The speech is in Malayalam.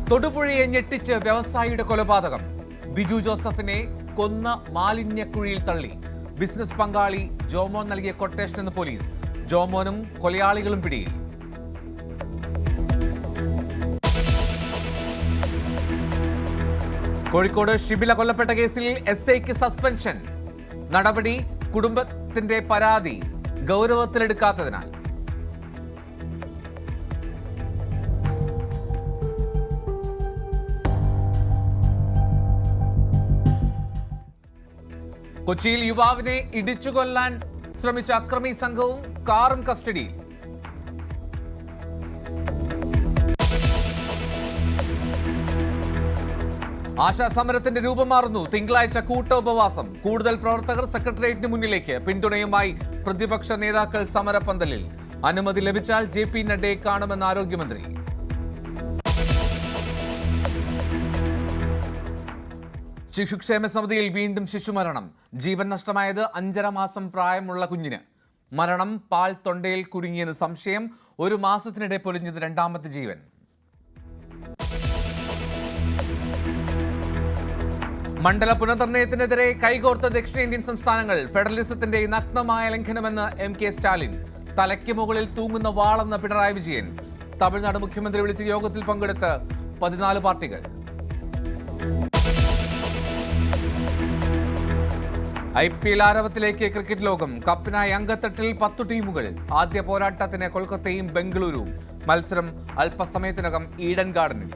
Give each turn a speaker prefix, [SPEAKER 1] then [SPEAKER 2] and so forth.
[SPEAKER 1] തൊടുപുഴയെ ഞെട്ടിച്ച് വ്യവസായിയുടെ കൊലപാതകം. ബിജു ജോസഫിനെ കൊന്ന മാലിന്യക്കുഴിയിൽ തള്ളി. ബിസിനസ് പങ്കാളി ജോമോൻ നൽകിയ കൊട്ടേഷൻ എന്ന് പോലീസ്. ജോമോനും കൊലയാളികളും പിടിയിൽ. കോഴിക്കോട് ഷിബില കൊല്ലപ്പെട്ട കേസിൽ എസ്ഐക്ക് സസ്പെൻഷൻ. നടപടി കുടുംബത്തിന്റെ പരാതി ഗൗരവത്തിലെടുക്കാത്തതിനാൽ. കൊച്ചിയിൽ യുവാവിനെ ഇടിച്ചു കൊല്ലാൻ ശ്രമിച്ച അക്രമി സംഘവും കാറും കസ്റ്റഡിയിൽ. ആശാസമരത്തിന്റെ രൂപം മാറുന്നു. തിങ്കളാഴ്ച കൂട്ടോപവാസം. കൂടുതൽ പ്രവർത്തകർ സെക്രട്ടേറിയറ്റിന് മുന്നിലേക്ക്. പിന്തുണയുമായി പ്രതിപക്ഷ നേതാക്കൾ സമരപ്പന്തലിൽ. അനുമതി ലഭിച്ചാൽ JP നഡ്ഡയെ കാണുമെന്ന് ആരോഗ്യമന്ത്രി. ശിശുക്ഷേമ സമിതിയിൽ വീണ്ടും ശിശുമരണം. ജീവൻ നഷ്ടമായത് 5.5 മാസം പ്രായമുള്ള കുഞ്ഞിന്. മരണം പാൽ തൊണ്ടയിൽ കുടുങ്ങിയെന്ന് സംശയം. 1 മാസത്തിനിടെ പൊലിഞ്ഞത് 2ാമത്തെ ജീവൻ. മണ്ഡല പുനർനിർണയത്തിനെതിരെ കൈകോർത്ത ദക്ഷിണേന്ത്യൻ സംസ്ഥാനങ്ങൾ. ഫെഡറലിസത്തിന്റെ നഗ്നമായ ലംഘനമെന്ന് MK സ്റ്റാലിൻ. തലയ്ക്ക് മുകളിൽ തൂങ്ങുന്ന വാളെന്ന് പിണറായി വിജയൻ. തമിഴ്നാട് മുഖ്യമന്ത്രി വിളിച്ച യോഗത്തിൽ പങ്കെടുത്ത് 14 പാർട്ടികൾ. IPL ആരവത്തിലേക്ക് ക്രിക്കറ്റ് ലോകം. കപ്പിനായി അങ്കത്തട്ടിൽ 10 ടീമുകൾ. ആദ്യ പോരാട്ടത്തിന് കൊൽക്കത്തയും ബംഗളൂരുവും. മത്സരം അല്പസമയത്തിനകം ഈഡൻ ഗാർഡനിൽ.